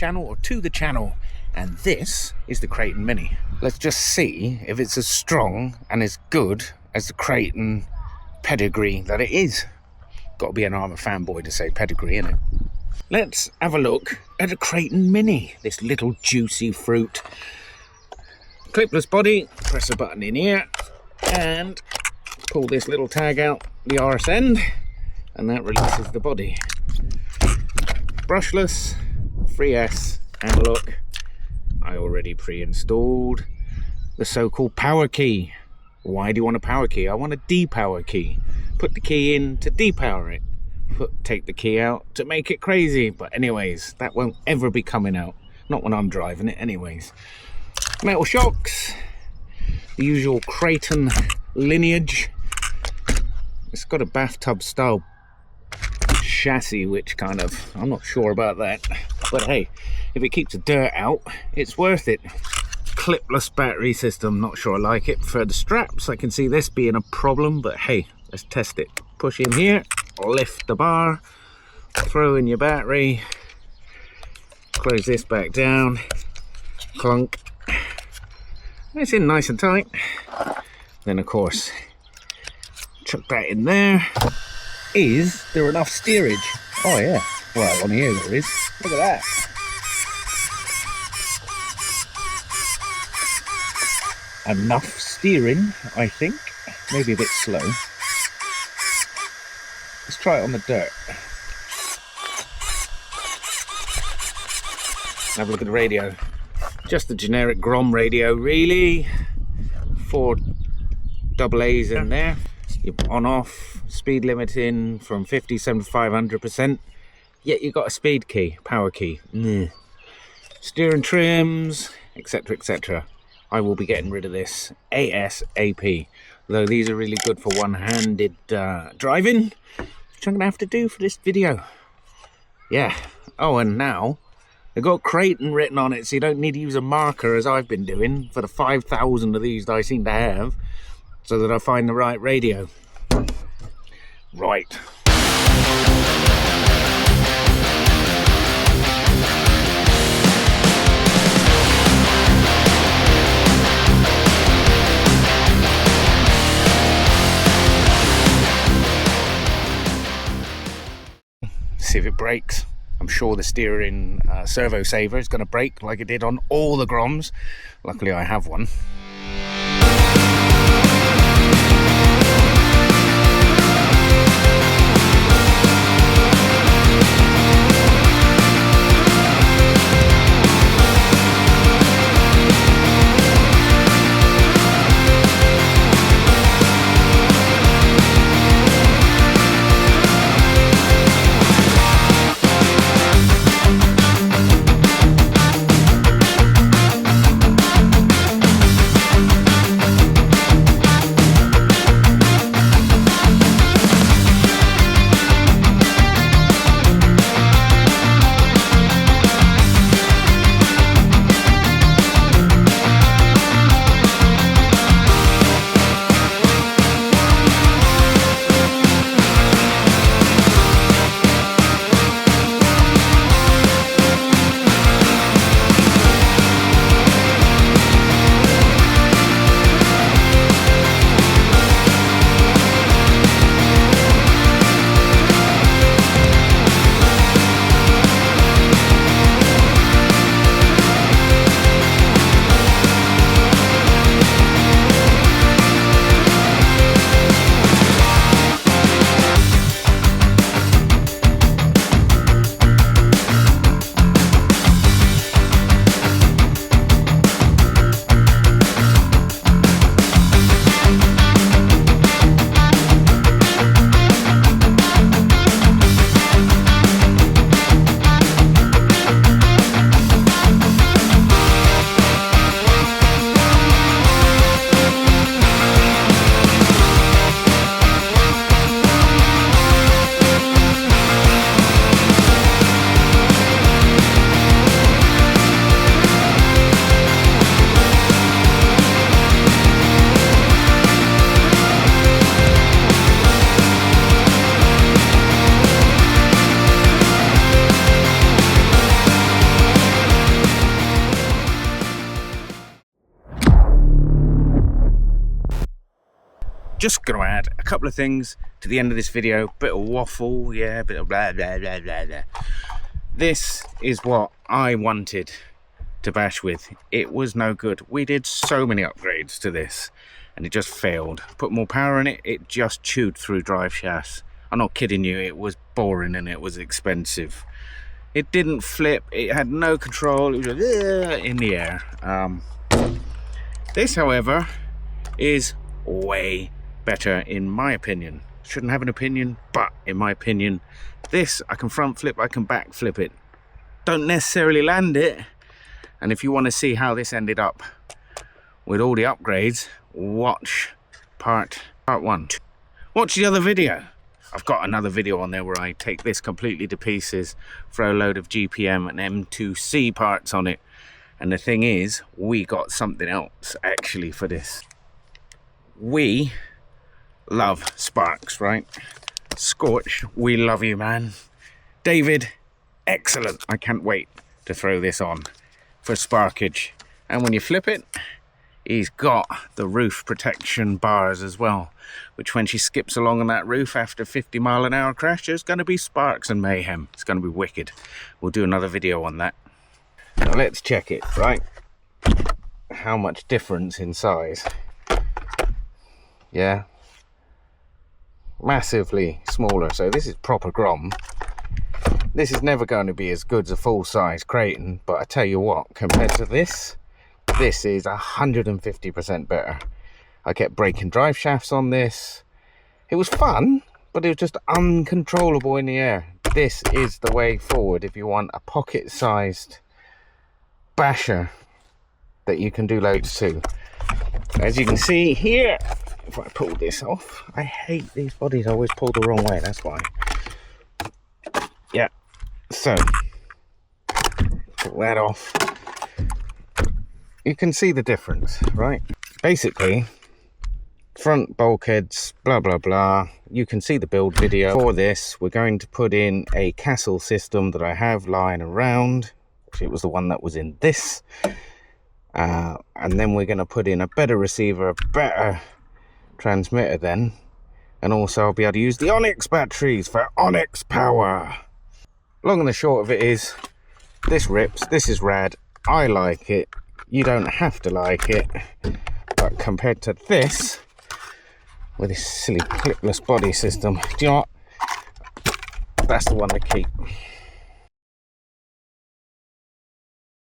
channel, or to the channel, and this is the Kraton Mini. Let's just see if it's as strong and as good as the Kraton pedigree that it is. Got to be an Armour fanboy to say pedigree, innit? Let's have a look at a Kraton Mini, this little juicy fruit. Clipless body, press a button in here and pull this little tag out the arse end, and that releases the body. Brushless, 3S, and look, I already pre-installed the so-called power key. Why do you want a power key? I want a depower key. Put the key in to depower it. Take the key out to make it crazy. But anyways, that won't ever be coming out. Not when I'm driving it anyways. Metal shocks. The usual Kraton lineage. It's got a bathtub style chassis, which kind of, I'm not sure about that. But hey, if it keeps the dirt out, it's worth it. Clipless battery system, not sure I like it. For the straps, I can see this being a problem, but hey, let's test it. Push in here, lift the bar, throw in your battery, close this back down, clunk. It's in nice and tight. Then of course, chuck that in there. Is there enough steerage? Oh yeah, well on here there is. Look at that. Enough steering, I think. Maybe a bit slow. Let's try it on the dirt. Have a look at the radio. Just the generic Grom radio, really. 4 double A's in there. You're on off, speed limiting from 57 to 500%. Yet you've got a speed key, power key. Steering trims, etc, etc. I will be getting rid of this ASAP. Though these are really good for one-handed driving, which I'm going to have to do for this video. Yeah. Oh, and now they've got Kraton written on it, so you don't need to use a marker as I've been doing for the 5,000 of these that I seem to have, so that I find the right radio. Right. See if it breaks. I'm sure the steering servo saver is going to break like it did on all the Groms. Luckily I have one. just going to add a couple of things to the end of this video. Bit of waffle, yeah, bit of blah, blah, blah, blah, blah. This is what I wanted to bash with. It was no good. We did so many upgrades to this and it just failed. Put more power in it, it just chewed through drive shafts. I'm not kidding you, it was boring and it was expensive. It didn't flip, it had no control, it was just in the air. This, however, is way better in my opinion. Shouldn't have an opinion, but in my opinion, this, I can front flip, I can back flip it. Don't necessarily land it. And if you want to see how this ended up with all the upgrades, watch part 1. Watch the other video. I've got another video on there where I take this completely to pieces, throw a load of GPM and M2C parts on it. And the thing is, we got something else actually for this. We love sparks, right? Scorch, we love you, man. David, excellent. I can't wait to throw this on for sparkage. And when you flip it, he's got the roof protection bars as well, which when she skips along on that roof after 50-mile-an-hour crash, there's going to be sparks and mayhem. It's going to be wicked. We'll do another video on that. Now let's check it, right? How much difference in size. Yeah, massively smaller. So this is proper Grom. This is never going to be as good as a full-size Kraton, but I tell you what, compared to this is 150% better. I kept breaking drive shafts on this. It was fun, but it was just uncontrollable in the air. This is the way forward if you want a pocket-sized basher that you can do loads to. As you can see here, if I pull this off, I hate these bodies, I always pull the wrong way, that's why. Yeah, so pull that off. You can see the difference, right? Basically, front bulkheads, blah blah blah. You can see the build video. For this, we're going to put in a castle system that I have lying around. It was the one that was in this. And then we're going to put in a better receiver, a better transmitter then. And also I'll be able to use the Onyx batteries for Onyx power. Long and the short of it is, this rips, this is rad, I like it, you don't have to like it, but compared to this, with this silly clipless body system, do you know what, that's the one to keep.